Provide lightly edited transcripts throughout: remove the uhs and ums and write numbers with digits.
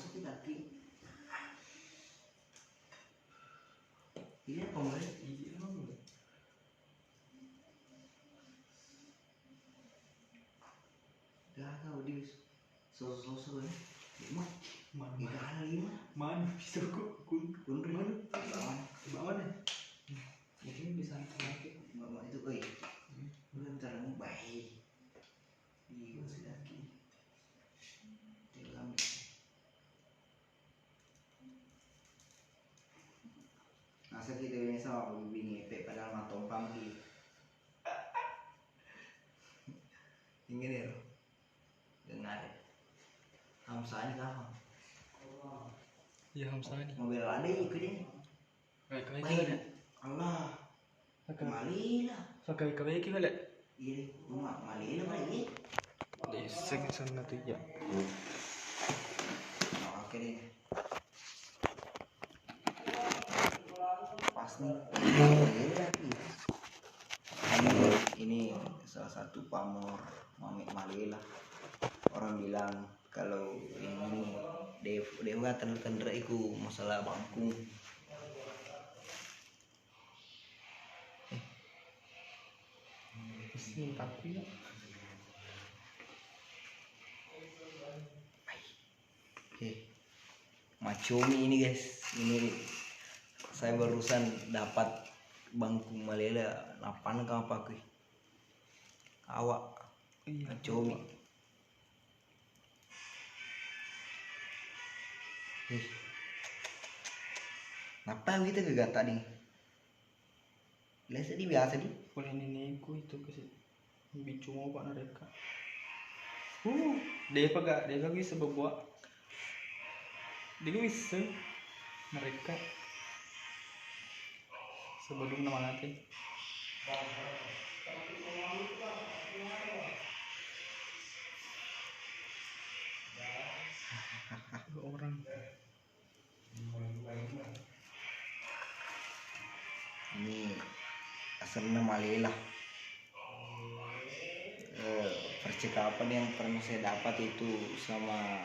sakit kaki. Ini apa mulai? Iya mulai. Gagal di sosok ya. Mana? Gagal lima. Mana bisa kok kundur mana? Bawaan ya? Mungkin bisa lagi. Mama itu udah caranya baik. Iya masih lagi. Dalam. Masa kita ini sama begini, padahal matong pampi. Ini deh, dengar. Hamsani kapan? Iya Hamsani. Mobil ada ikut ini. Baik. Allah. Malila. Pakai iki balik. Iya, rumah malila balik. Di segi sana tuh ya. Oke deh. Pas nih. Ini salah satu pamor Mami Malila. Orang bilang kalau ini dewa tender iku masalah bangkung. Ini tapi Macomi ini guys, ini saya barusan dapat bangku Malila 8 ke apa kuy. Awak Macomi. Kenapa gitu gak tadi? Biasa di biasa di. boleh niniku itu kasih bicu mau pak mereka. Dia bisa berbuat. Dia bisa mereka sebelum nama nanti. Orang Ini asalnya Malila. Percakapan yang pernah saya dapat itu sama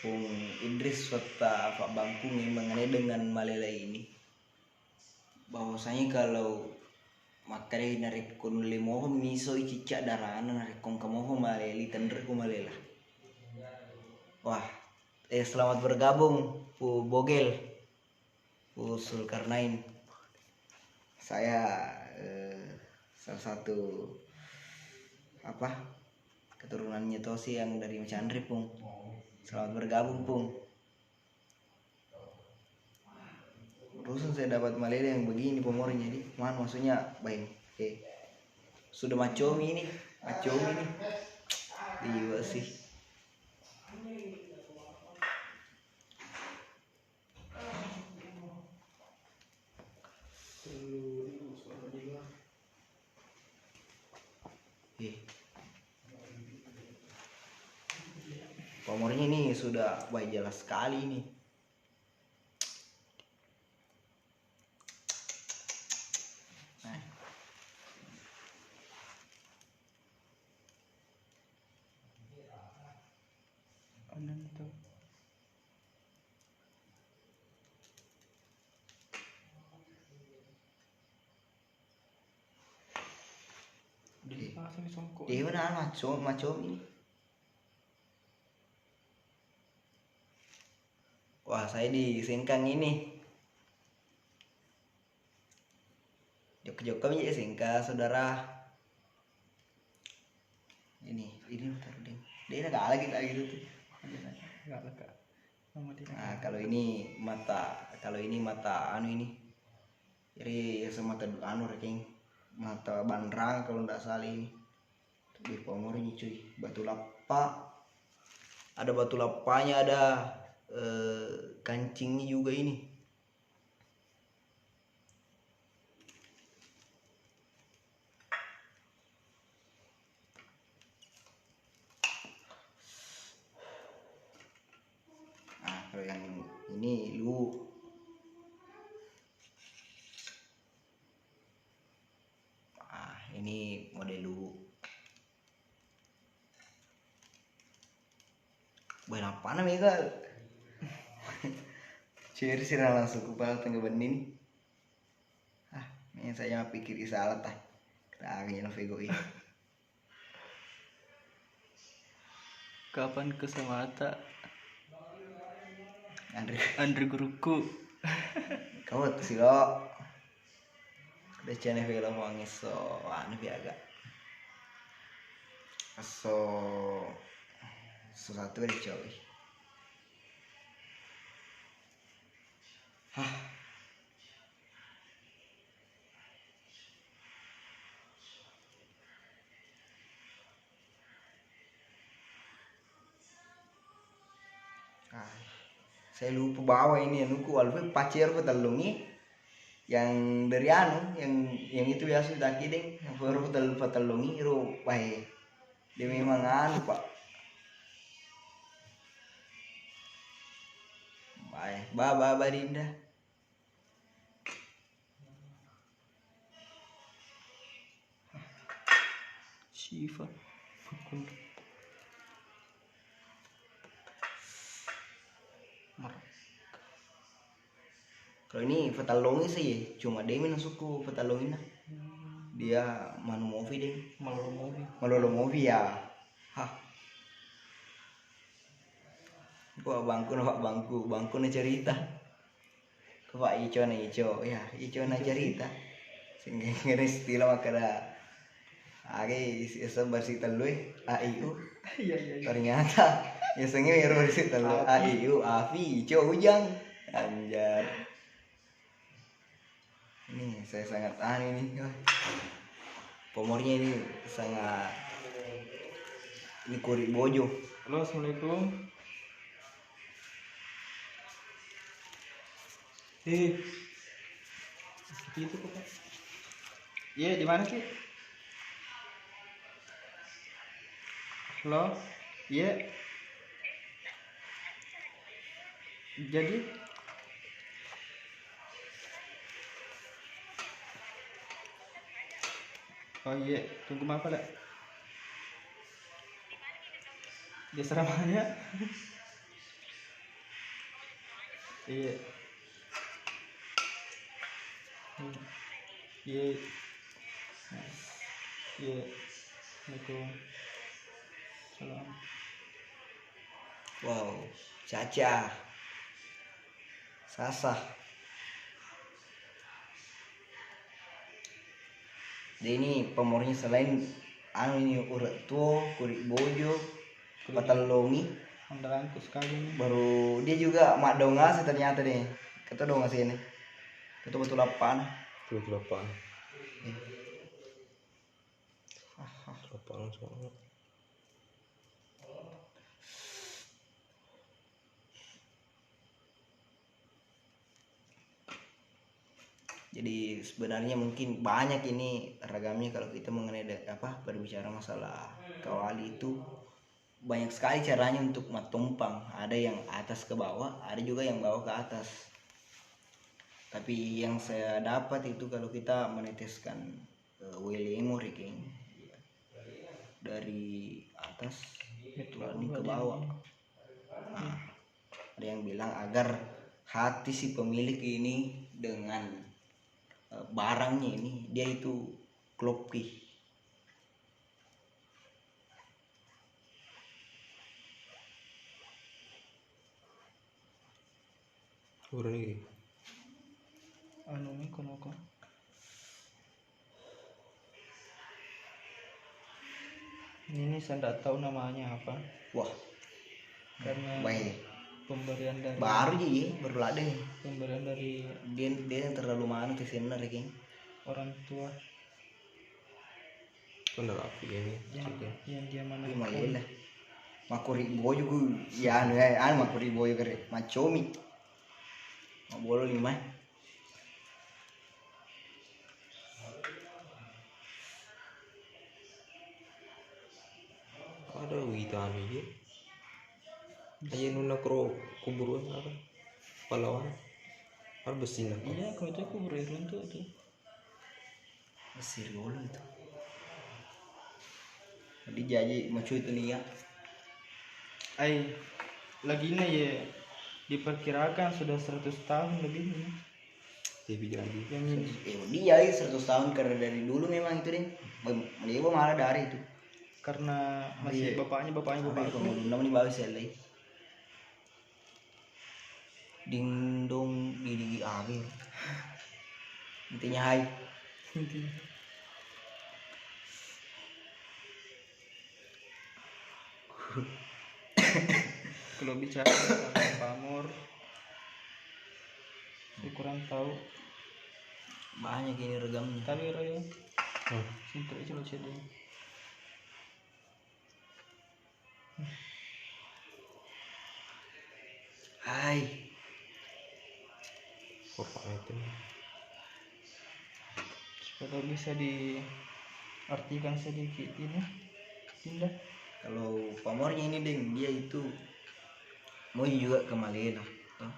Pung Idris serta Pak Bangkung yang mengenai dengan Malila ini, bahwasanya kalau materi narik kun limoho miso cicak darana narik kong kamoho Maleli tender ku Malila. Wah, selamat bergabung Pu Bogel, Pu Zulkarnain. Saya salah satu keturunannya Tosi yang dari Macandri Pung. Selamat bergabung Pung. Terusan saya dapat Malila yang begini pemornya, jadi mana maksudnya baik. Sudah macomi ini. Iya sih. Pamornya ini sudah baik jelas sekali ini. Dia mana macam ini. Wah, saya di Singkang ini. Jok-jok kami ya Singkang, saudara. Ini bentar deh. Dia enggak lagi tuh. enggak leka. Nah, kalau ini mata anu ini. Jadi semata anu ranking mata bandrang kalau enggak salah ini. Di pomornya cuy, batu lapa. Ada batu lapanya, ada kancingnya juga ini. Nah, kalau yang ini lu ini model lu. Bahan apa namanya kal? Ciri sih langsung kepala tengah benih. Ah, ini saya pikir salah tah. Kita Vego ini. Kapan ke Samata? Andre guruku. kau tuh sih lo. Udah channel Vego wangi so anu agak. So satu deh coy. Hah. Saya lupa bawa ini anuku alfa pacar petalungi yang dari anu yang itu biasa daki ding yang baru petalungi ro bae dia memang anu pak bae ba Dinda Shiva. kalau ini petalungi sih cuma dia minum suku petalungi dia manu movie deh malolo movie ya hah gua bangku na cerita ke Pak Ico ya Ico na cerita sehingga ngeri istilah makanya age bersih telui AIU Iya. ternyata ya sengi ya bersih telui AIU Afi Ico Ujang anjar ini saya sangat aneh nih pomornya ini sangat ini kuri bojo. Halo, assalamualaikum. Itu kok Pak. Iya, di mana Ki? Halo. Iya. Jadi oh iya, tunggu apa dah? Di asramanya. Iya. Iya. Iya. Assalamualaikum. Salam. Wow, Caca Sasa dia ini pemornya selain anu ini urat tua kurik bojo patalongi Andalanku sekali nih. baru dia juga mak donga sih ternyata deh kata donga sih ini betul apaan apaan soalnya jadi sebenarnya mungkin banyak ini ragamnya kalau kita mengenai berbicara masalah kawali itu banyak sekali caranya untuk matumpang ada yang atas ke bawah ada juga yang bawah ke atas tapi yang saya dapat itu kalau kita meneteskan William King dari atas lalu ke bawah ada yang bilang agar hati si pemilik ini dengan barangnya ini dia itu klopi udah nih Anu nih kono. Ini saya tidak tahu namanya apa. wah Karena baik pemberian dari baru ada pemberian dari dia terlalu mana tuh sebenarnya King orang tua kan udah rapi ini yang dia mana lah makuri boyo gue ya anu makuri boyo kere macomi mau bolo lima ada witan aja aja nuna kro kuburuan apa pahlawan ada besi nak iya kalau itu aku beruntung tuh Mesir dulu itu jadi jadi macu itu nih ya ai lagi ini ya diperkirakan sudah 100 tahun lebih ini. Lebih lagi. Yang ini Dia 100 tahun karena dari dulu memang itu deh. Dia malah dari itu. karena masih Iya. bapakku Pembangunan ini bagus ya lagi. Ding dong di akhir. Intinya hai. intinya. Kalau bicara tentang pamor, saya kurang tahu. Banyak ini regamnya. Tapi Roy, Hmm. sinter aja lo cedeng. Hai. Bapaknya itu. Supaya bisa diartikan sedikit ini, Dinda. Kalau pamornya ini deng, dia itu mau juga ke Malela, toh.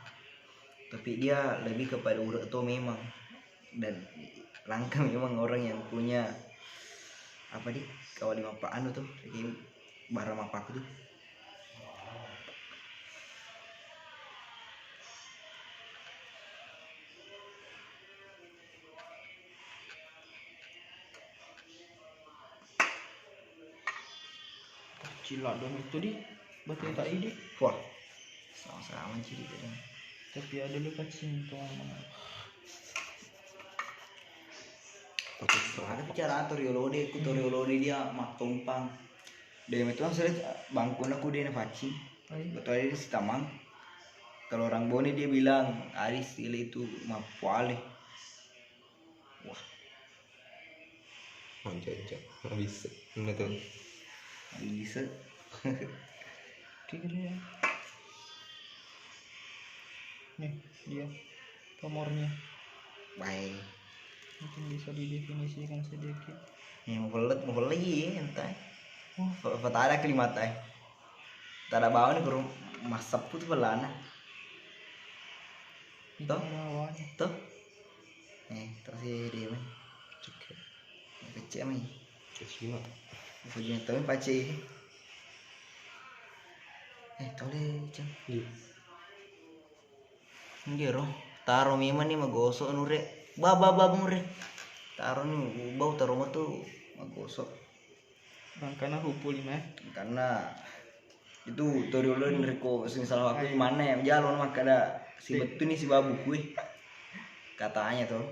Tapi dia lebih kepada urat tuh memang, dan langka memang orang yang punya apa di kawali mapa anu tuh kayak bara mapaku tuh. Cila dong itu di batu tak ini. Wah, sama-sama ciri kadang. Tapi ada luka cinta. Tapi Ada bicara Toriolode, ku Toriolode dia mak tumpang. Dia itu kan sudah bangku aku dia faci. Ay, Betul dia si tamang. Kalau orang Bone dia bilang Aris ile itu mapuale. Wah, manja-manja. Nggak bisa. Nggak tahu. bisa. kira ya. Nih dia pamornya Baik. mungkin bisa didefinisikan sedikit. Yang mau lagi entah. Oh, Tak ada kalimat tak ada bawah nih kurung masak pun tuh belana. itu Toh? lawannya. Tuh. Terus si dia mah. Cekek. Kecil mah. Kecil. Pujian tahu pace. Tahu deh cang. Iya. Enggak roh. Taro memang nih magosok nure. Baba mure. Taro nih bau taro mah tuh magosok. Rangkana hupu lima. Karena itu toriolon reko salah waktu mana ya jalan mah kada si betu nih si babu kue. Katanya tuh.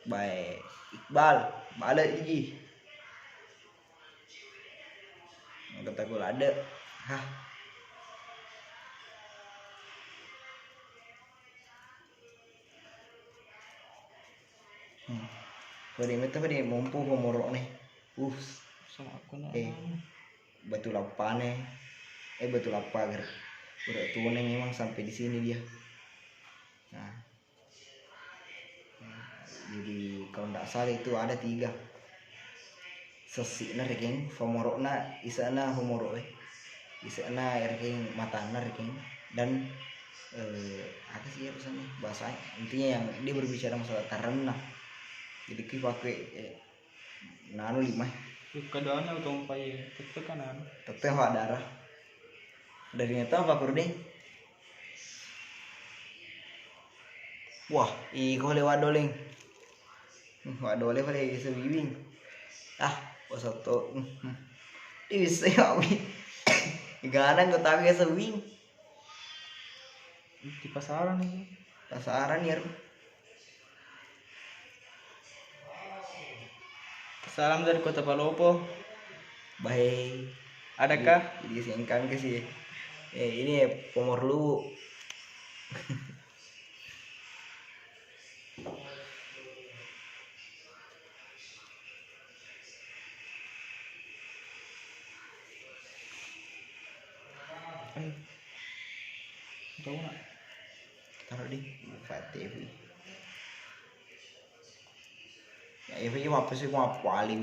Baik. Iqbal, balik gigi. Kata gue ada. Hah. Pada itu pada mampu pemorok nih. Sama aku nak. Batu lapane. Batu lapa ger. Udah tua nih memang sampai di sini dia. Nah. Jadi kalau tidak salah itu ada 3. Sesi na reking pemorok na isana pemorok isana reking matana reking dan apa sih pesannya bahasanya intinya yang dia berbicara masalah karena jadi kita pakai nano 5 Keadaan atau umpai tekanan. teteh hak darah dari nyata apa kurde wah iko lewat doleng wadole pada sebiwing satu di bisa ya gadang gue tapi sewing Di pasaran itu. pasaran ya Salam dari Kota Palopo. baik Adakah? jadi singkan ke sih ini pomor lu Tahu nak? taruh di buka TV ya ini apa sih mau apa alim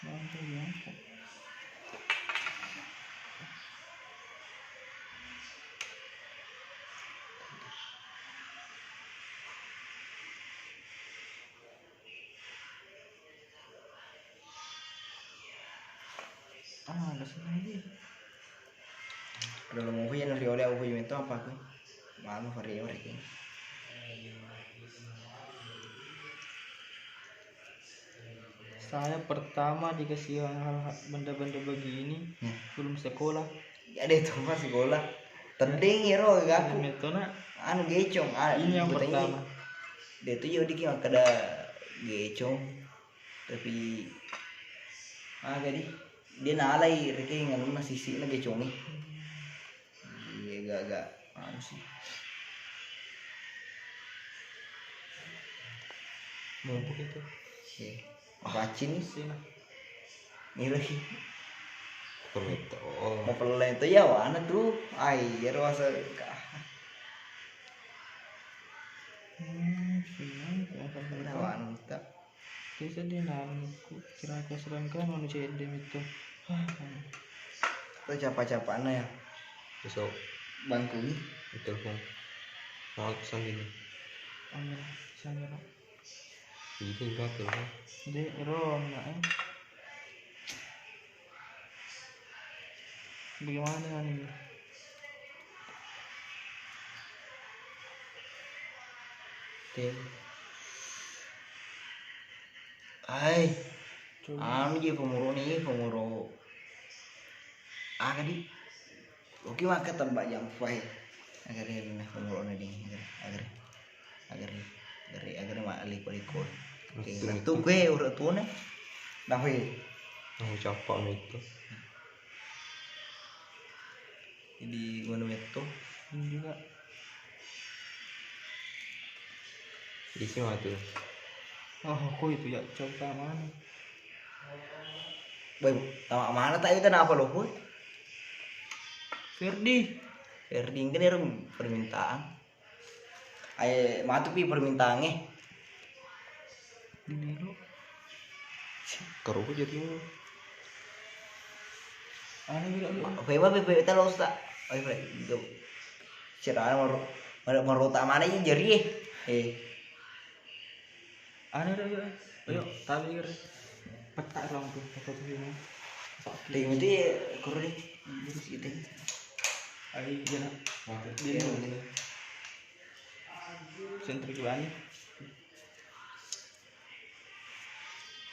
Mantap ya. Ada sih lagi. Kalau mau punya nari oleh aku punya itu apa aku? Malu vario ini. Saya pertama dikasih hal benda-benda begini belum sekolah. Ya deh tuh masih sekolah. Tending ya roh aku. Metona Anu gecong. ini yang pertama. Dia tuh jadi kira kada gecong. Tapi jadi dia nalai reke nganu na sisi na gecong nih. Iya gak anu sih. Mumpuk itu. Racin Sini. nih. Permito. Mau pelan itu ya wana tuh. Air rasa wana tak. Kesa dia nangku kira keserangkan manusia endem itu. Itu capa-capana ya Besok bangku nih. telepon. Mau pesan ini. Ambil sana. Ini enggak telepon. Dek rom nak Bagaimana dengan ini? Tem. Ay, Coba. anu je pemuro di. Oke maka tembak jam fai. Agar ini nah pemuro nih agar mak ali koliko. Oke, tuh gue udah tuh nih. Dah we. Mau capek itu. Jadi mana itu? Ini juga. Isi mah tuh. Oh, kok itu ya coba mana? Boy, tahu mana tak itu apa loh, boy? Ferdi. Ferdi kan ya permintaan. Matu pi permintaannya. Ini lo. Keruh jadi mau. Aneh juga lo. Bebe kita lo tak. Oh iya, itu. Cerah mau tak mana yang jeri Aneh juga. Ayo, tapi kira. Petak orang tuh, petak tuh ini. Ting itu kurang gitu. Ayo jangan. Dia Sentrik banget.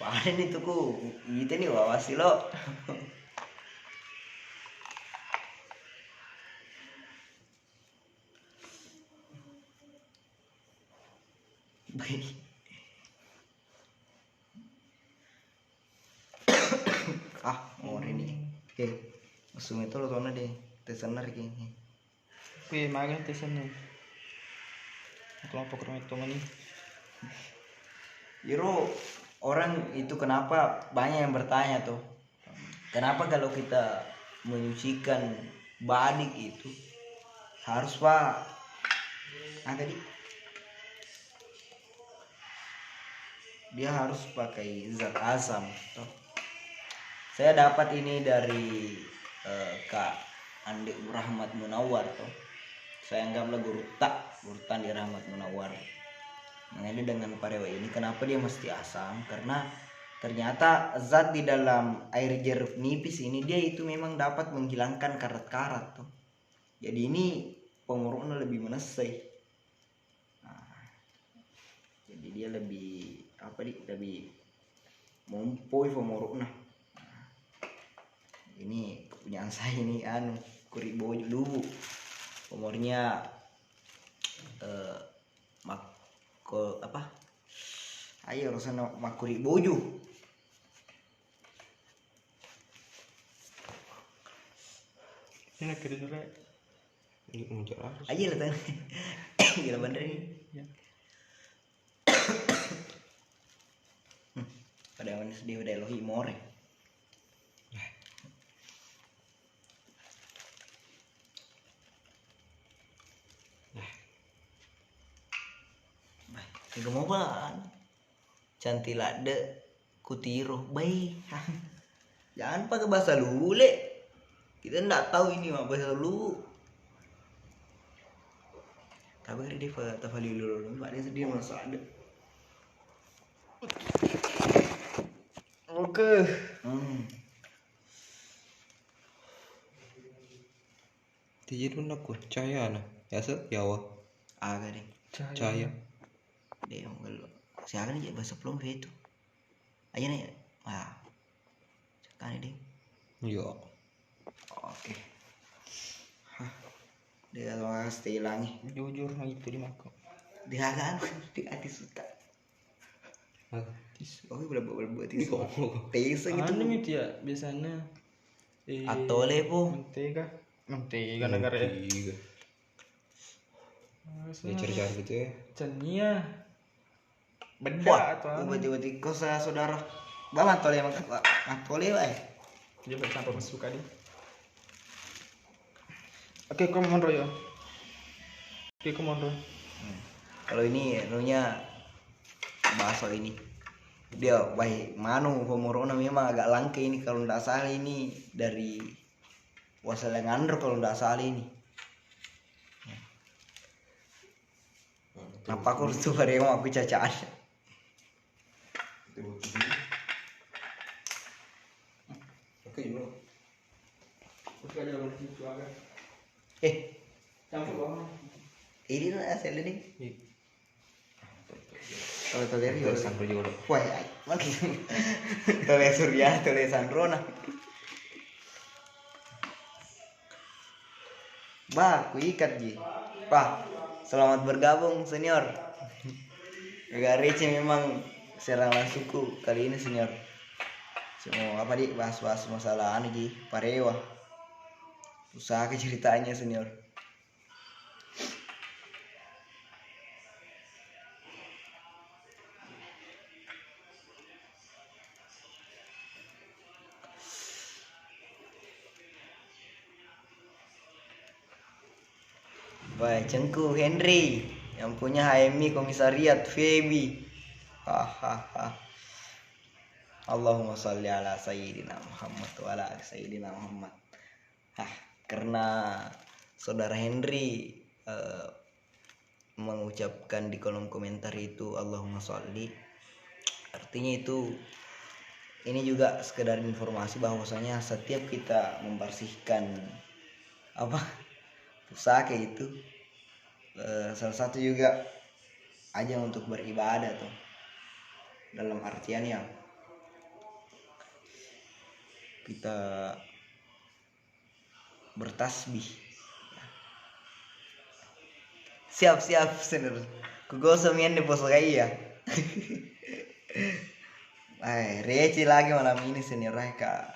panen itu ku itu nih wawasi lo. Baik. Mau ini. Oke. Musuh itu lo tau deh. Tesenar gini. Oke, makan tesan nih. Kelompok rumah itu nih. Jero orang itu kenapa banyak yang bertanya tuh. Kenapa kalau kita menyucikan badik itu harus pak tadi dia harus pakai zat asam toh. Saya dapat ini dari Kak Andi Rahmat Munawar toh. Saya anggaplah guru Tani Rahmat Munawar. Mengenai dengan parewa ini kenapa dia mesti asam? Karena ternyata zat di dalam air jeruk nipis ini dia itu memang dapat menghilangkan karat-karat tuh. Jadi ini pengurungnya lebih menesai. Nah, jadi dia lebih lebih mumpui pengurungnya. Nah, ini kepunyaan saya ini kuribojo dulu. Umurnya ayo rasanya makuri boju Ini kira dulu. Ini muncul harus. aja lah tanya. Gila bener ini. Ya. Pada mana sedih udah lohi more. Ini mau ban. Cantik lade kutiru baik. Jangan pakai bahasa lule. Kita enggak tahu ini mah bahasa lu. Tapi dia tafali lulu, Mbak dia sedih merasa ada. Oke. Tiji nuna ko cahaya na. Yasa yawa Agak deh. cahaya. Deh enggak. Siakan aja bahasa pelom itu. Aja nih. Ah. Cekan deh. Yo. Oke. Dia kalau stay hilangi. Jujur nah itu dimakan. Dihagaan di hati suka. Oke buat itu. Tesa gitu. Anu itu ya biasanya Atole po. mentega negara ya. Tiga. Ya Harusnya cari-cari gitu ya. cenia beda Wah, atau anu. tiba-tiba kosa saudara. Bang atole emang atole wae. Dia sampai suka dia. Oke, come on Roy. Oke, come on Roy. Kalau ini anunya bakso ini. Dia baik manu pemurona memang agak langka ini kalau ndak salah ini dari Waselengandro kalau ndak salah ini. Apa aku tuh hari mau aku cacaan. Oke, bro. Oke, ada orang situ agak. Campur bawang. Ini lah asal ini. Iya. Kalau toleri Yo Sandro juga. wah, mana? Tole Surya, tole Sandrona. Bah, aku ikat Ji. Pak, selamat bergabung senior. Agak receh memang serangan suku kali ini senior. Cuma apa di bahas-bahas masalah anu Ji, Parewa. Usaha ceritanya senior. Baik, Cengku Henry yang punya HMI Komisariat Febi. Hahaha. Allahumma sholli ala sayyidina Muhammad wa ala ali sayyidina Muhammad. Karena saudara Henry mengucapkan di kolom komentar itu Allahumma sholli, artinya itu ini juga sekedar informasi bahwasanya setiap kita membersihkan apa pusaka itu salah satu juga ajang untuk beribadah tuh, dalam artian yang kita bertasbih. Siap senior kugosok mian di pos ya. Receh lagi malam ini senior kak.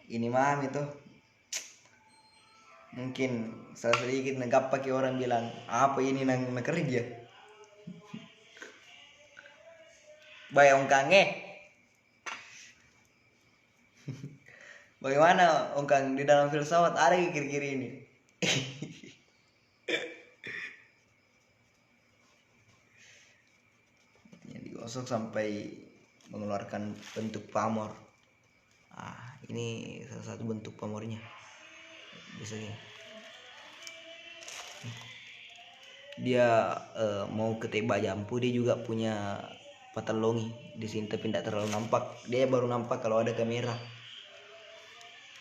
Ini mam itu mungkin salah sedikit negap pakai orang bilang apa ini nang kerja. Bayang kange. Bagaimana ongkang di dalam filsafat ada kiri-kiri ini. Yang digosok sampai mengeluarkan bentuk pamor. Ini salah satu bentuk pamornya. Biasanya dia mau ke tebak jampu, dia juga punya patalongi di sini tapi tidak terlalu nampak. Dia baru nampak kalau ada kamera.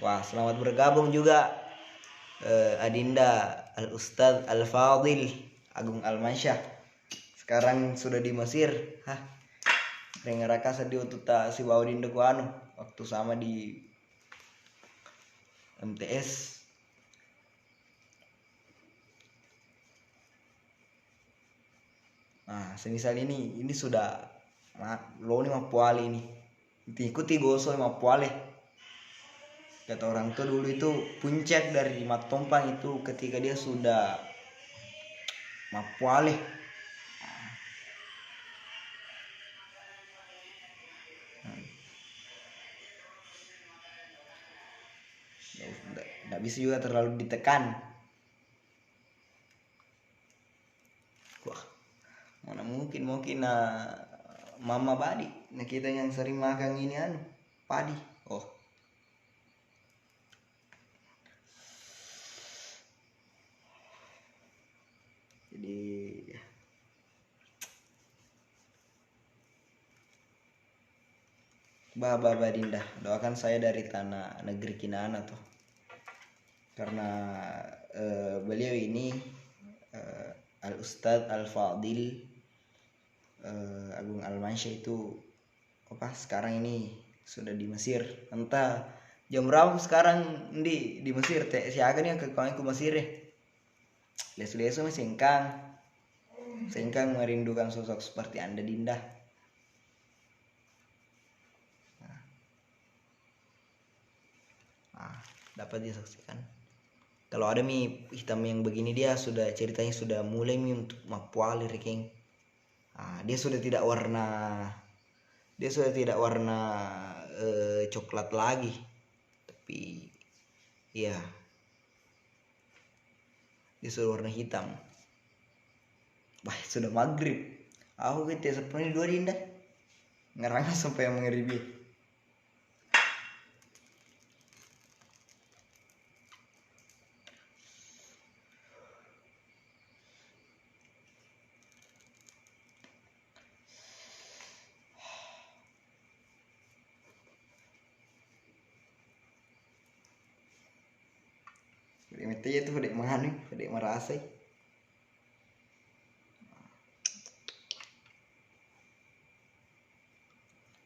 Wah, selamat bergabung juga Adinda Al Ustadz Al Fadil Agung Almansyah. Sekarang sudah di Mesir. Dengar raka sedih untuk si Baudin Dekuanu waktu sama di MTS. Nah, semisal ini sudah lo nih mapuale ini. Ikuti gosok mapuale. Kata orang tua dulu itu puncak dari Mat Tompang itu ketika dia sudah mapuale. Nggak bisa juga terlalu ditekan. Wah, mana mungkin mama padi. Nah kita yang sering makan ini padi. Oh. Jadi Baba Dinda, doakan saya dari tanah negeri Kinana tuh. karena beliau ini Al Ustadz Al Fadil Agung Almansyah itu apa sekarang ini sudah di Mesir. Entah jam berapa sekarang di Mesir teh siaga nih ke kawan ku Mesir ya. Lesu-lesu masih sengkang merindukan sosok seperti Anda Dinda. Nah, dapat disaksikan. Kalau ada mi hitam yang begini dia sudah ceritanya sudah mulai mi untuk mapuali King. Dia sudah tidak warna coklat lagi, tapi ya dia sudah warna hitam. Wah sudah maghrib. Aku gitu sepenuhnya dua Dinda ngerangnya sampai yang mengeribi. Dek metenya tuh dek mana dek merasa.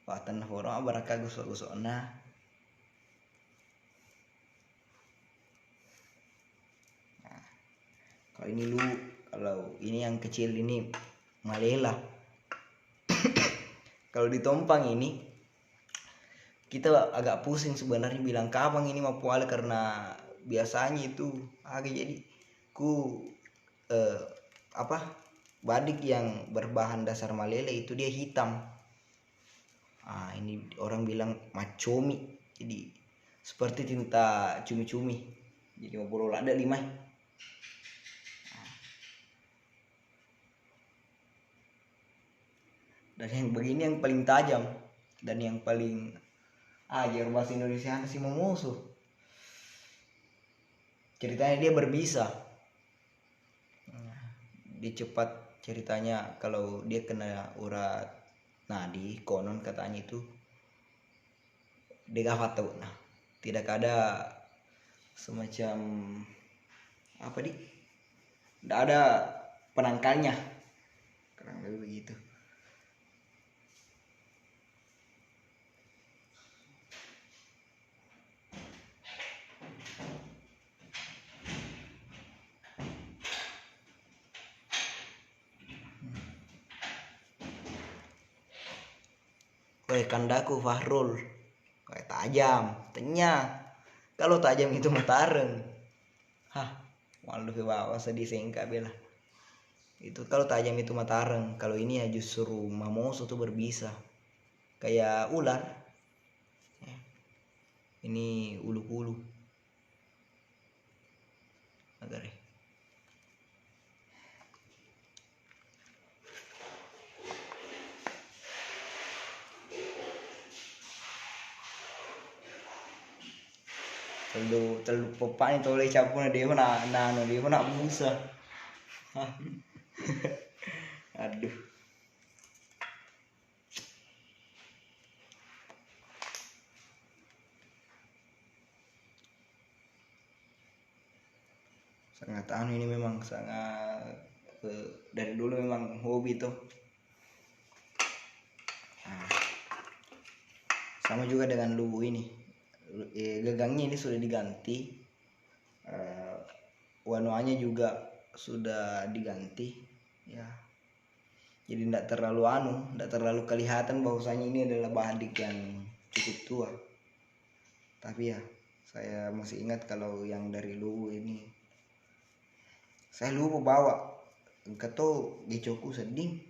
Wah tanah orang baraka gosok-gosok nah. Kalau ini lu, kalau ini yang kecil ini malela. Kalau ditompang ini kita agak pusing sebenarnya bilang kapan ini mau puala karena biasanya itu agak jadi badik yang berbahan dasar malele itu dia hitam. Ini orang bilang macomi, jadi seperti tinta cumi-cumi, jadi mau bolol ada 5. Dan yang begini yang paling tajam dan yang paling ajar bahasa Indonesia si memusuh. Ceritanya dia berbisa. Dia cepat ceritanya kalau dia kena urat nadi konon katanya itu dia gak tahu. Nah, tidak ada semacam tidak ada penangkalnya. Kurang lebih begitu. Woi kandaku Fahrul, kayak tajam, tenya. Kalau tajam itu matareng. Malu ke bawah sedih sengka bela. Itu kalau tajam itu matareng, kalau ini ya justru mamoso tuh berbisa. Kayak ular. Ini ulu-ulu. Agar terlalu pepak ni toleh campur dia nak busa. Aduh. Sangat ini memang sangat dari dulu memang hobi tuh. Sama juga dengan lubu ini. Gagangnya ini sudah diganti, warnanya juga sudah diganti ya, jadi tidak terlalu kelihatan bahwasanya ini adalah badik yang cukup tua. Tapi ya saya masih ingat kalau yang dari lubu ini saya lupa bawa keto gecoku sedih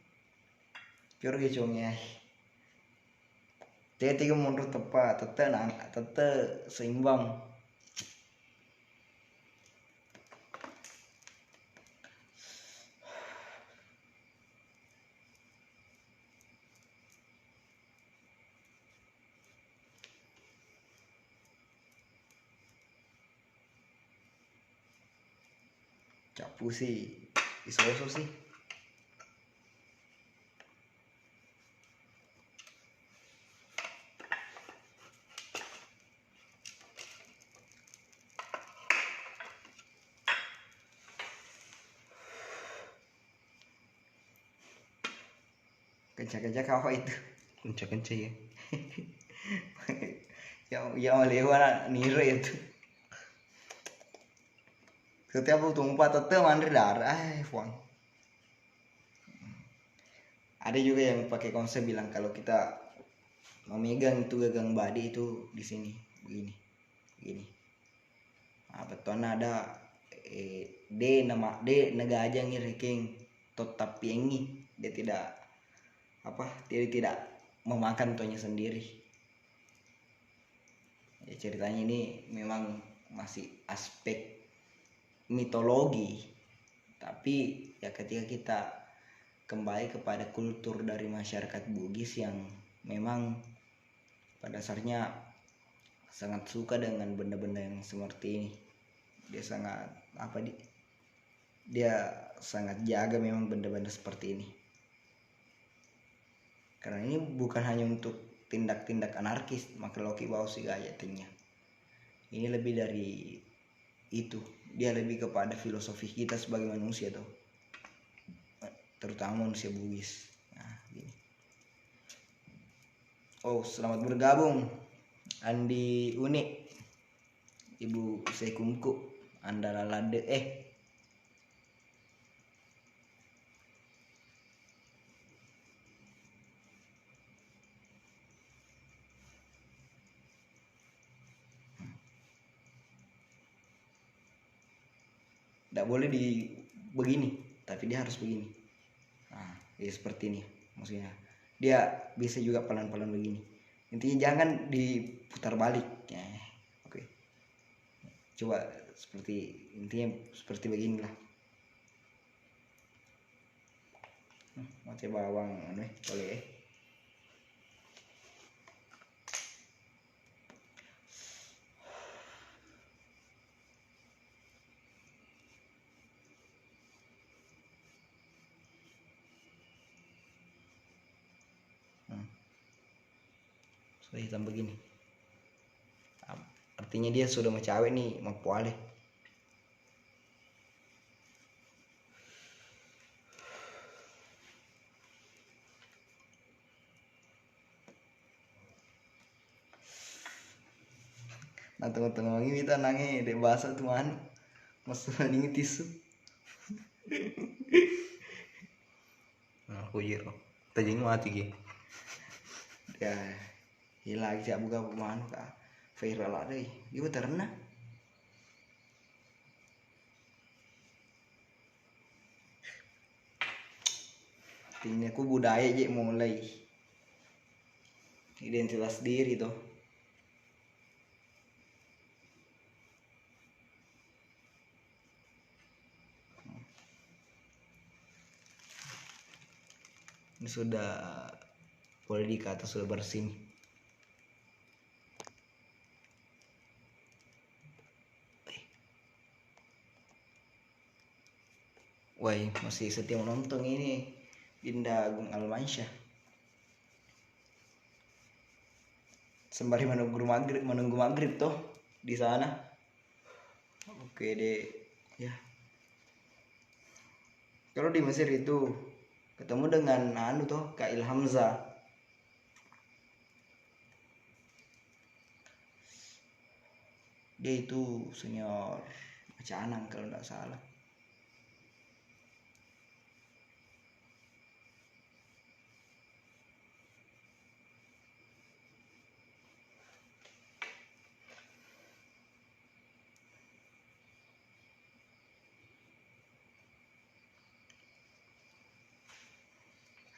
pior gecongnya tiga mundur tepat tetap seimbang. Capu sih iso sih. Kencang-kencang apa itu? Kencang-kencang ya. Yang lewat nire itu. Setiap tumpah tetep mandiri darah, fuang. Ada juga yang pakai konsep bilang kalau kita memegang itu gagang badi itu di sini begini, begini. Nah, betul ada D nama D negaja ngiriking tetap piengi dia tidak dia tidak memakan tuanya sendiri. Ya, ceritanya ini memang masih aspek mitologi, tapi ya ketika kita kembali kepada kultur dari masyarakat Bugis yang memang pada dasarnya sangat suka dengan benda-benda yang seperti ini, dia sangat dia sangat jaga memang benda-benda seperti ini, karena ini bukan hanya untuk tindak-tindak anarkis maka Loki bawa si gaya tingnya. Ini lebih dari itu, dia lebih kepada filosofi kita sebagai manusia tuh, terutama manusia Bugis. Nah, gini. Oh, selamat bergabung Andi Unik, Ibu Sekumku, Anda lalade tidak boleh di begini, tapi dia harus begini. Nah, ya seperti ini maksudnya. Dia bisa juga pelan-pelan begini. Intinya jangan diputar balik. Ya, oke. Coba intinya seperti beginilah. Mau coba bawang boleh. Sudah hitam begini. Artinya dia sudah mau cawe nih, mau puale. Nah tengah-tengah ini kita nangi dek bahasa tuh mana masuk ini tisu. Nah, aku jiro. Tajing mati ki. Ya hilang siap buka pemahaman kak viral ada dia terna ini aku budaya aja mulai identitas diri tuh. Ini sudah boleh dikata sudah bersih. Wah, masih setia menonton ini Dinda Agung Almansyah. Sembari menunggu maghrib toh di sana. Oke deh, ya. Kalau di Mesir itu ketemu dengan toh Kak Ilhamza. Dia itu senior Macanang kalau nggak salah.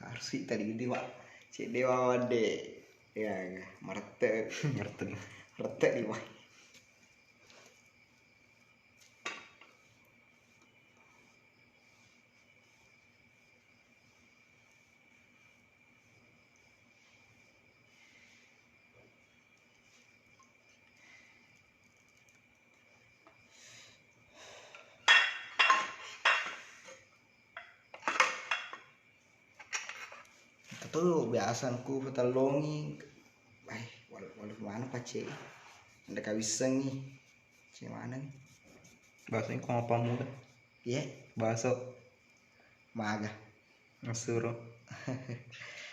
Harus sih tadi dewa si dewa wade ya marte di wah. Tuh biasanku petalongi walau mana pace anda bisa nih mana nih Bahasanya kok apa muda? iya Bahasa maga Masuro.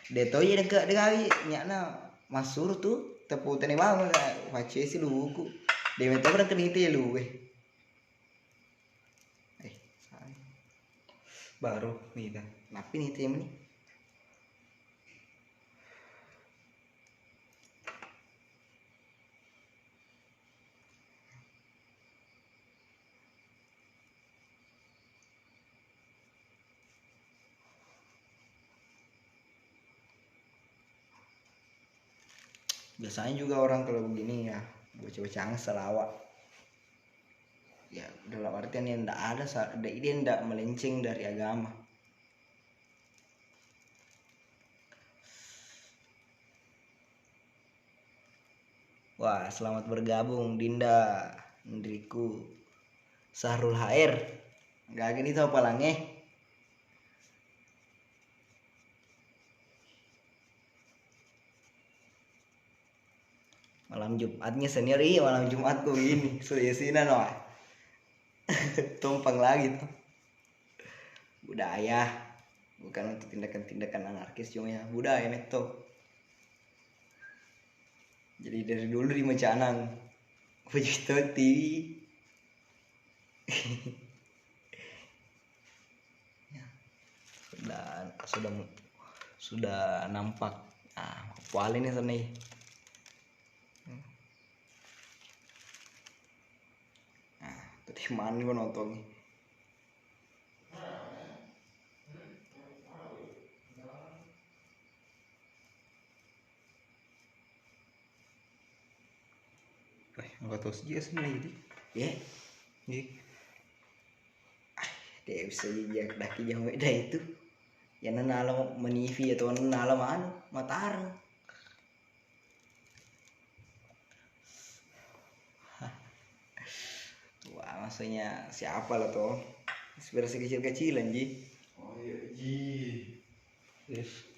Deto ya dekat degawi nyana masur tuh tepu tene bang pace si luku dewe to berarti itu ya lu eh baru nih kan. napi nih tem nih biasanya juga orang kalau begini ya bocah-bocah selawat ya dalam artian yang ndak ada dia ndak melenceng dari agama. Wah, selamat bergabung Dinda, Ndriku, Sahrul HR. Enggak gini tau palangnya. Malam Jumatnya senior iya malam Jumatku ini sudah sini no. Tumpang lagi tuh. Budaya bukan untuk tindakan-tindakan anarkis cuma ya budaya neto. Jadi dari dulu di Mecanang begitu TV sudah nampak paling ini sana tadi mana gua nonton Enggak tahu sih sebenarnya jadi. ya Iya. dia bisa jejak daki jauh dah itu ya nala menivi atau nala mana Mataram wah maksudnya siapa lah tuh inspirasi kecil-kecilan ji Oh iya ji. Yes.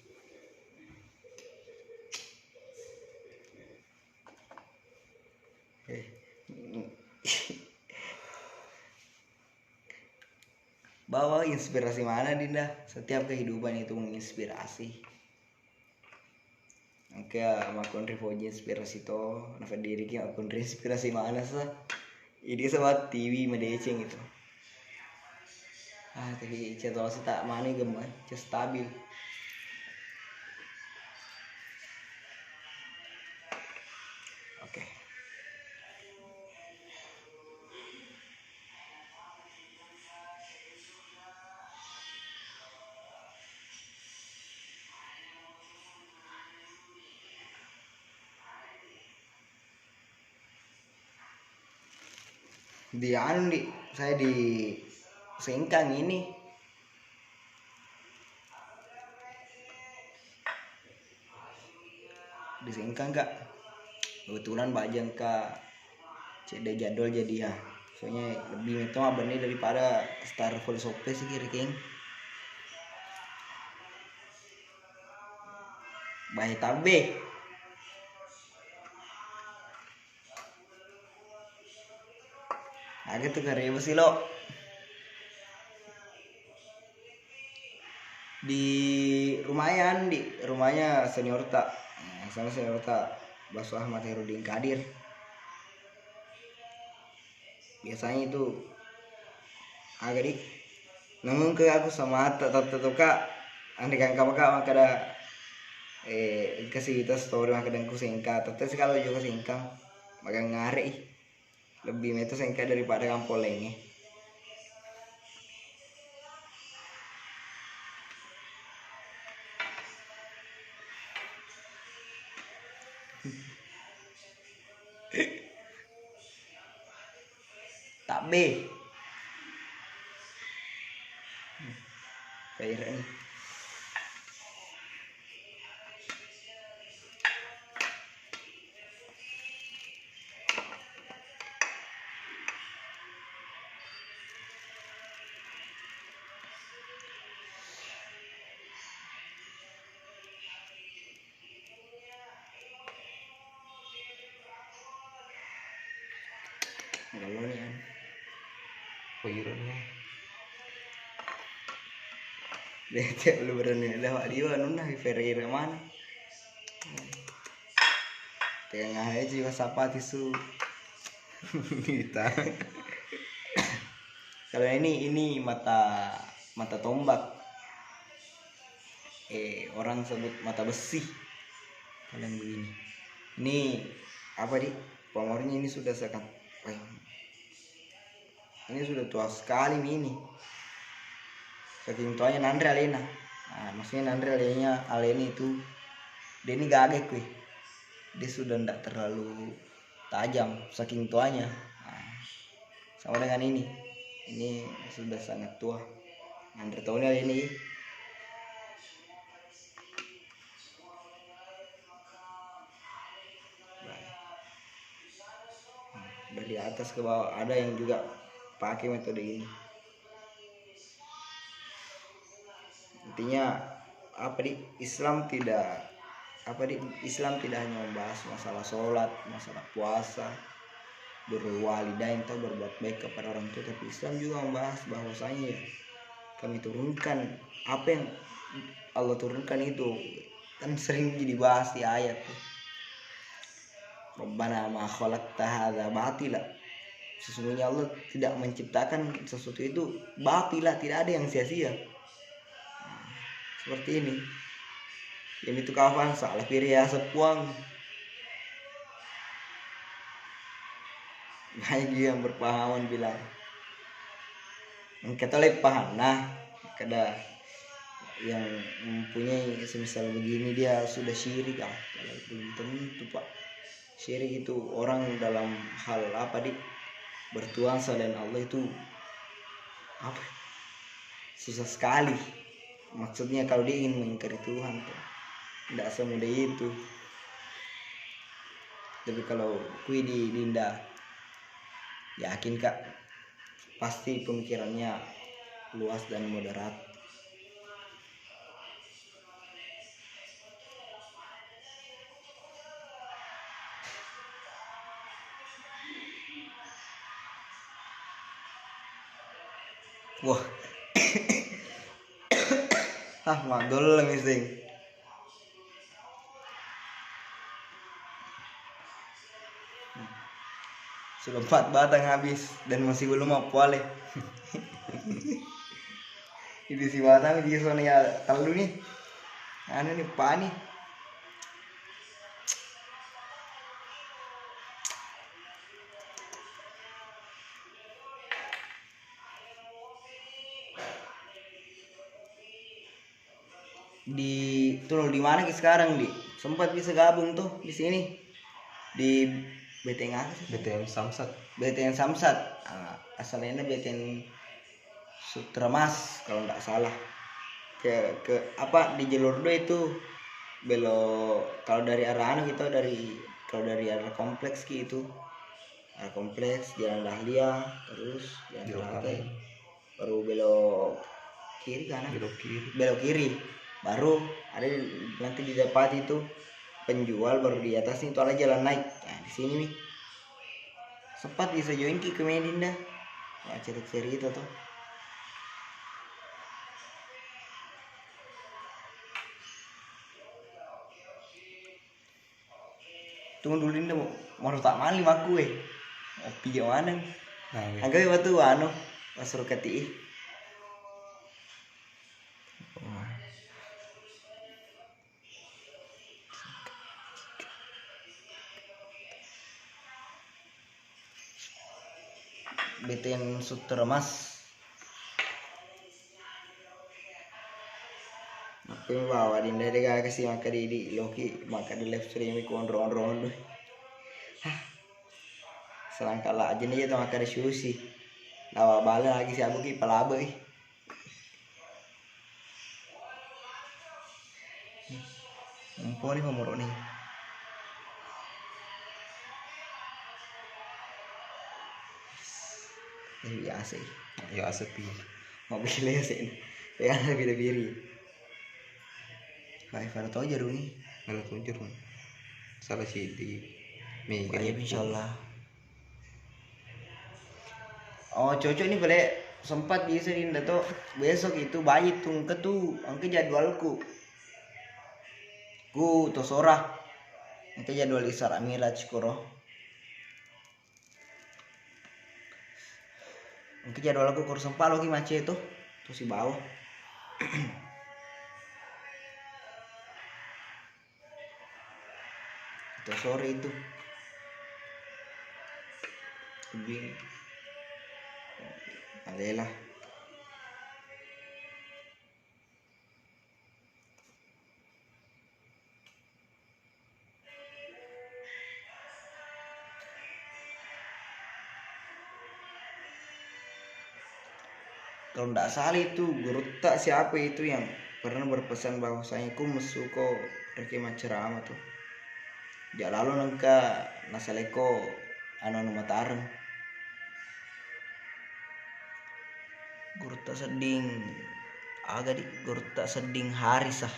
bawa inspirasi mana Dinda setiap kehidupan itu menginspirasi oke sama kontribusi inspirasi to nafas diri kita inspirasi mana sih ini sama TV medeceng itu tapi cetok sih tak mana gemar stabil oke di anu di saya di Sengkang ini di Sengkang kak kebetulan bajang kak cede jadwal jadi ya soalnya lebih itu abangnya daripada Star Full Sope sih kira king bayi tabe agak tuh karya besi lo di rumahnya senior tak sana senior tak Basu Ahmad Herudin Kadir biasanya itu agak dik namun ke aku sama tetap kak andai kan kamu kak maka ada kasih kita story maka dan ku singkat tapi kalau juga singkang maka ngari lebih itu singkat daripada kampolengnya tak B kayak ini kalau nih kan Pikirannya. Dia lu berani lewat dia nuna Ferreira mana. Tengah aja juga sapa tisu. Kita. Kalau ini mata tombak. Orang sebut mata besi. Kalian begini. Ini apa di? Pamornya ini sudah sangat. Ini sudah tua sekali ini. Saking tuanya Nandre Alena. Nah, maksudnya Nandre Alena itu dia ini gagek weh. Dia sudah tidak terlalu tajam saking tuanya. Nah, sama dengan ini sudah sangat tua. Nandre tahunnya ini dari atas ke bawah. Ada yang juga pakai metode ini. Intinya Islam tidak hanya membahas masalah sholat, masalah puasa, berwalidain atau berbuat baik kepada orang tua, tapi Islam juga membahas bahwasanya kami turunkan apa yang Allah turunkan itu kan sering dibahas di ayat tuh. Rabbana ma khalaqta hadza batila. Sesungguhnya Allah tidak menciptakan sesuatu itu batila, tidak ada yang sia-sia. Seperti ini. Yang itu kawan salah pilih ya sepuang. Banyak yang berpahaman bilang kita lebih paham. Nah, kada yang mempunyai semisal begini dia sudah syirik kalau belum tentu pak. Syirik itu orang dalam hal bertuhan selain Allah itu susah sekali. Maksudnya kalau dia ingin mengingkari Tuhan tuh tidak semudah itu. Tapi kalau kui di Dinda yakin kak pasti pemikirannya luas dan moderat. Wah. Madol ngising. Sudah 4 batang habis dan masih belum apa le. Itu si batang di sana ya kalau nih. Nih pani. Di mana sekarang sempat bisa gabung tuh di sini di BTN Samsat. Asalnya BTN Sutramas kalau nggak salah. Ke di jalur 2 itu belok kalau dari arah kalau dari arah kompleks itu arah kompleks Jalan Dahlia terus Jalan Teratai baru belok kiri kanan belok kiri baru ada nanti di depan itu penjual, baru di atas itu ada jalan naik. Nah di sini nih sempat bisa join ke Medinda. Wah cerita tuh. Tunggu dulu Dinda mau tak mali aku Opi gimana? Nah, agak waktu pasur kati. BTN Sutramas. Aku bawa Dinda dega kasih maka di Loki maka di live stream ku on-on. Selangkala aja nih tuh maka di sushi. Lawa bala lagi si abu ki palaba Mumpuni pemuruk nih. Biasa Ya sepi. Mobilnya sih. Ya biri-biri. Pada tahu jarum nih. Kalau tunjuk salah sih di Wajib insyaallah. Oh cocok nih boleh sempat bisa Dinda tuh besok itu bayi tung ke tuh angke jadwalku ku to sora angke jadwal Isra Miraj kuro angke jadwalku kur sempat lagi macet itu tuh si bawah itu sore itu lebih adalah kalau tidak salah itu guru tak siapa itu yang pernah berpesan bahwasanya ku mesuko reki macerama tuh dia lalu nangka nasaleko anu mataran guru tak seding agak di guru tak seding harisah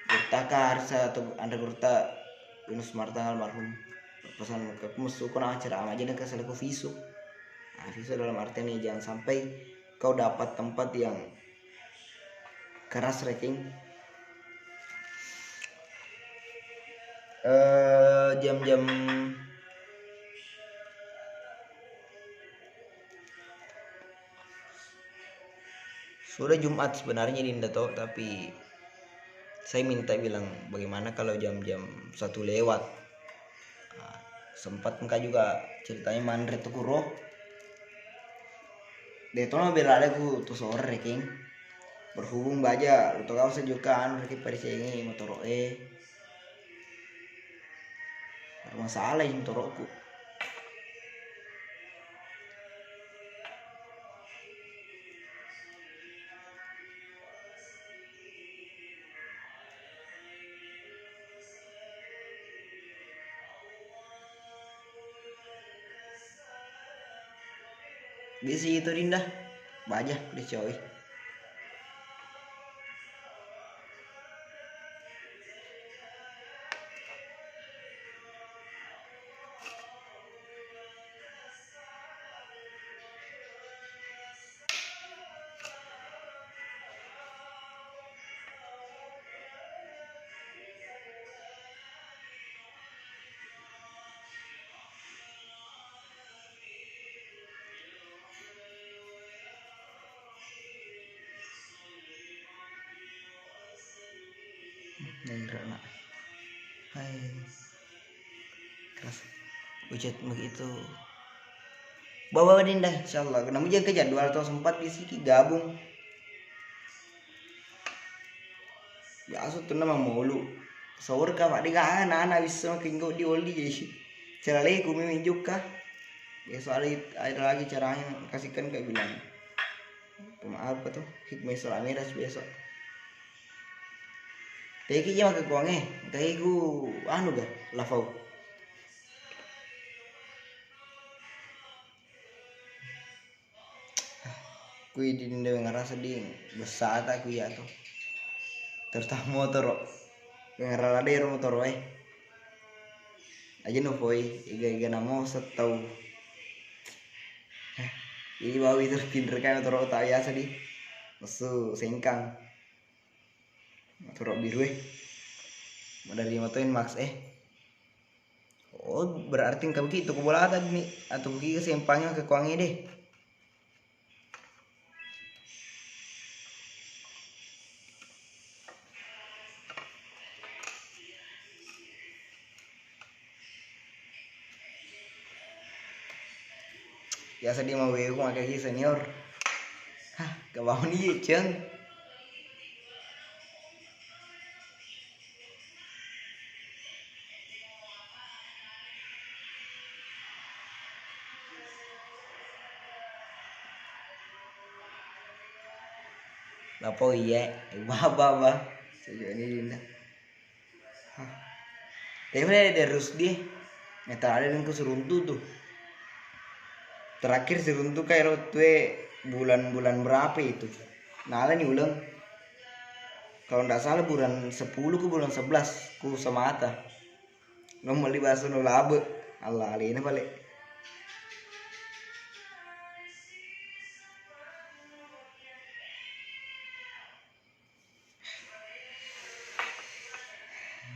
guru tak harisa atau anda guru tak Yunus Marta almarhum pesan ke mesuko na ceramah aja nangka saleko visu nah, visu dalam artian nih jangan sampai kau dapat tempat yang keras ranking jam-jam sudah Jumat sebenarnya Dinda toh tapi saya minta bilang bagaimana kalau jam-jam 1 lewat nah, sempat engkau juga ceritanya mandre tuh kuro Detono bela ada ku tuh sore ranking berhubung baja lu kau sejukan reki perisengi motor masalah yang torokku bisa itu Dinda baja udah coy nak hai keras ujet begitu bawa Dinda insyaallah namun jangan ke jadwal atau sempat bisiki gabung biasa tuh nama mulu sahur ka pak diga anak bisa makin kau dioli cara lagi kumi juga besok ada lagi caranya kasihkan kayak bilang pemaaf apa tuh hikmah Islamiras besok teki aja makai kuangnya kayak ku anu ga lavau kui di Dinda ngerasa ding besar tak kui ya tuh terutama motor ngerala deh motor aja novoi iga namo setau ini bawa itu pinter kan motor tak biasa di musuh sengkang motor biru dari motoin Max oh berarti kamu gitu ke bola tadi nih atau ke sempangnya ke kuangnya deh biasa dia mau wewe pakai senior hah gak mau nih ceng lapo iya bah sejauh ini Dinda tapi ada Rusdi metal ada yang keseruntu tuh terakhir seruntu kayak rotwe bulan berapa itu nah nih ulang kalau nggak salah bulan 10 ke bulan 11 ku sama Ata nomor di bahasa nolabe Allah alina balik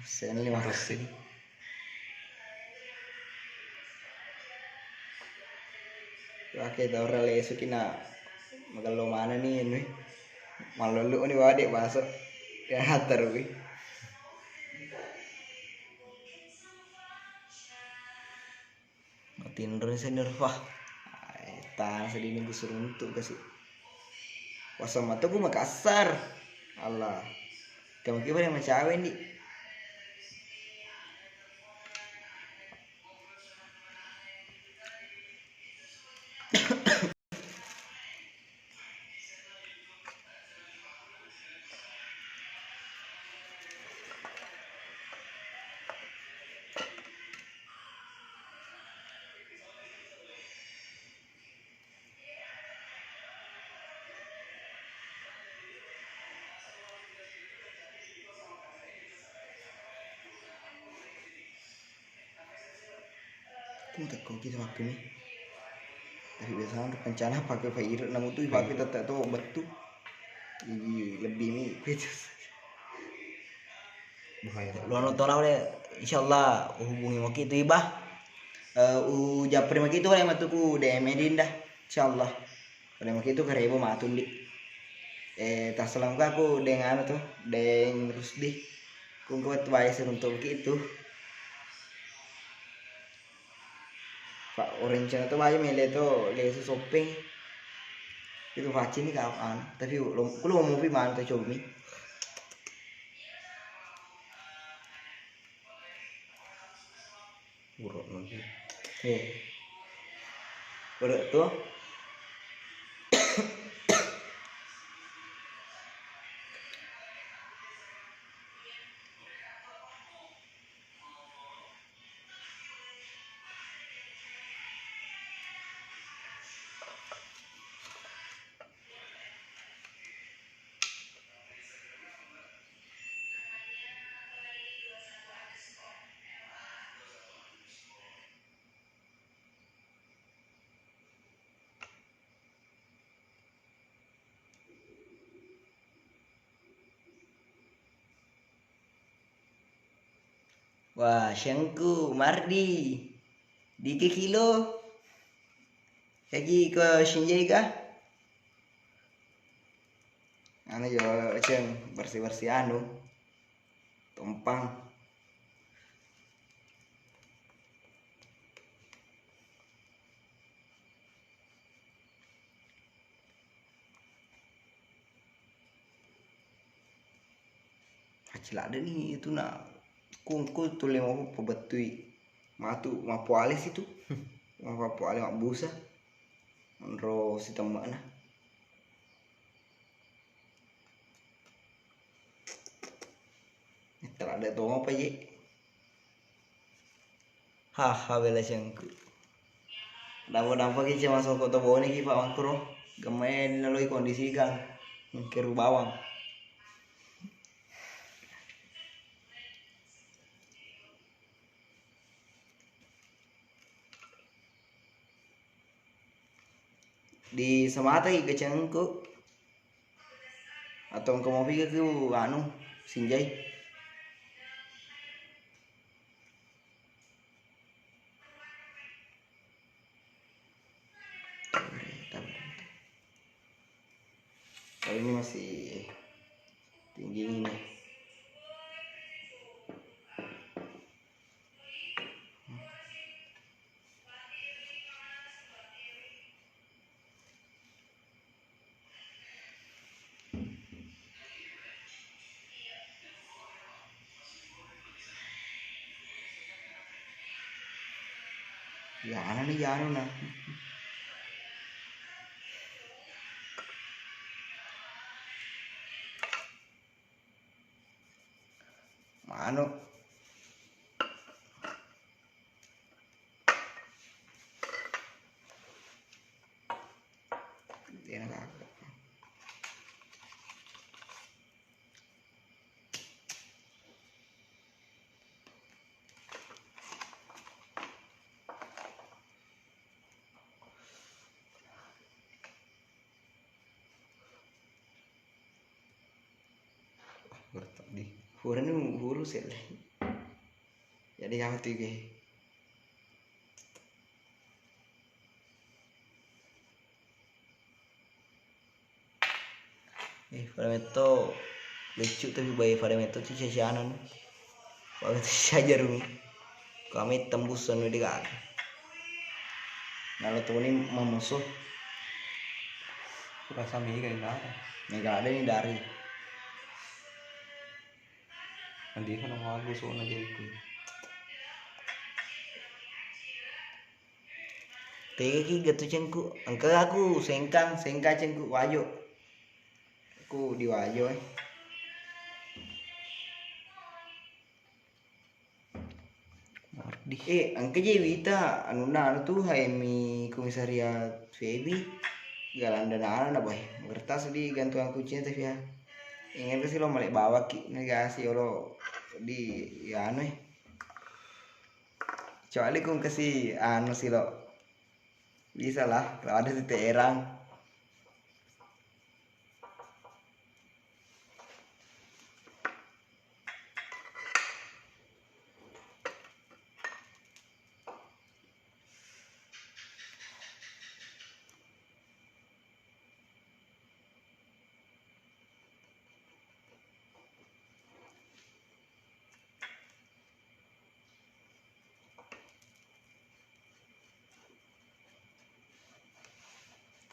sen 5 Resik. Oke, ora lesu kina magalo mana nih ini. Malulu nih wade masuk. Ya hater wi. Matiin senior wah. Tan sedini gue suruh untuk kasih. Wasa mata gue Makassar. Allah. Kamu kira yang macawe nih. Aku tak kau kita pakai nih. Tapi biasanya untuk rencana pakai fire, namun tuh pakai tetap tuh betul. Lebih nih gitu. Bahaya. Lu nonton lah deh. Insyaallah hubungi maki itu ibah. Japri maki itu yang matuku DM edin dah. Insyaallah. Pada maki itu karebo matun di. Tas selang aku dengan tuh, deng terus di. Kung kuat bayar untuk itu. Pak orange itu bayar mele tuh lesu shopping. Itu vaccin nih kawan. Tapi lu mau movie mana tuh coba nih. Buruk nanti. Udah tuh. Wah, Syengku, Mardi. Dike kilo. Lagi ke Shinjai kah? Anu yo ceng bersih-bersih anu. Tumpang. Acil ada nih itu nak. Kungku tuh lima pebetui. Matu mapu alis itu. Mapu alis mak busa. Menro si temak nah. Tak ada tong apa ye. Haha bela Syengku. Dampak kita masuk kota bawah nih Pak Makro. Gemen lalu kondisi kan. Keru bawang. Di Samata ke Cengku. Atau ke mau pikir ke anu Sinjai. Kalau ini masih tinggi ini. Jangan nih jangan nah. Mano. Dia nak. Bertak di. Huru ni huru sel. Jadi apa tuh ke? Parameto lucu tapi bayi parameto tuh cicianan. Kalau saja rumi, kami tembusan udah gak. Kalau tuh ini memusuh, Rasa mie kayak ada. nggak ada nih dari. Nanti kan aku soalnya jadi itu. Tega ki gatu cengku, angka aku sengka cengku wajo. Aku di wajo angka je wita anu tuh HMI komisariat Febi galan dan anak boy kertas di gantungan kuncinya tapi ya ingin sih lo balik bawa ki negasi lo di ya anu kecuali kung kasih anu sih lo bisa lah kalau ada titik erang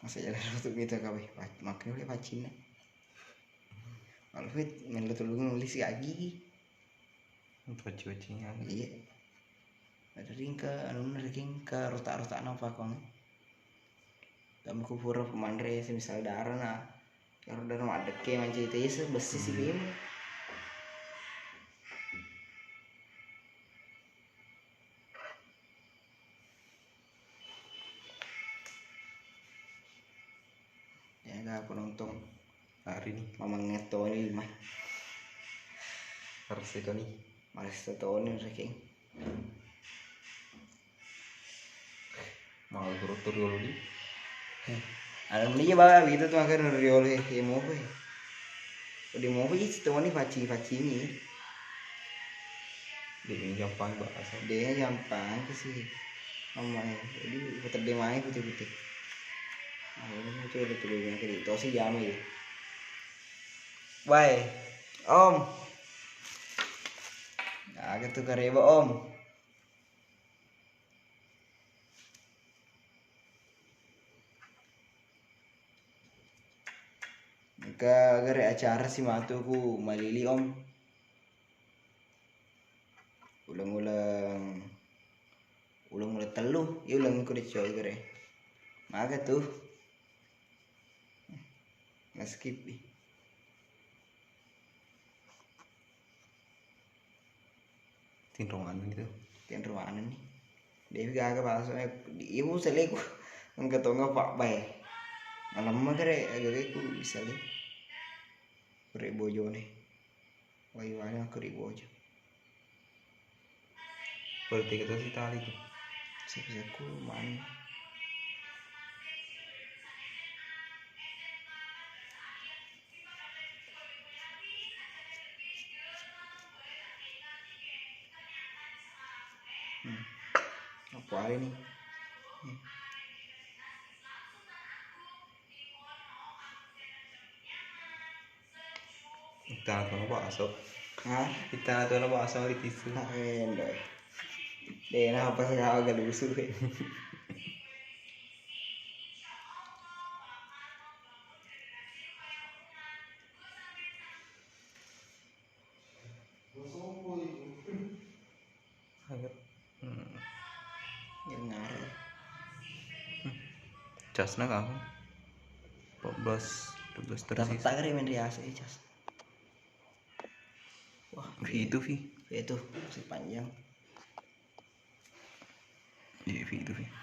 masa jalan untuk kita kawe makin oleh pacina Alfred main lu nulis lagi Untuk cucinya. iya ada ringka anu ringka rotak apa kong kamu kupura pemandre semisal darah nah kalau darah ada ke manci itu besi sih bim ya gak penonton Hari ini mamang ngetoni mah harus itu nih. malas tetoni saking Mau tur dulu di. ada nih bawa gitu tuh akhirnya dari oleh mau gue di mau gue itu nih paci ini Dia gampang bahasa. dia gampang sih mamanya jadi putar dia main putih aku coba tuh yang kayak itu sih jam ya bye om nah gitu kareba om gara acara si matuku malili om ulang teluh ya ulang aku dicoy gara maka tuh nggak skip nih Tinrongan gitu. kan ruangan nih Dewi gak bahasanya ibu seleku enggak tahu nggak pak bay malam mah kere agak aku bisa deh kere bojo nih wayu kere bojo Berarti kita sih tali tuh. siapa mana apa hari nih Kita tuh bahasa. hah Kita tuh bahasa di tisu. keren deh deh nah apa sih agak lusuh Agak. yang ngarep Casna kamu. 12 dapat tersisa. tak kere main rias cas wah Itu Vi. itu masih panjang Iya Vi itu Vi.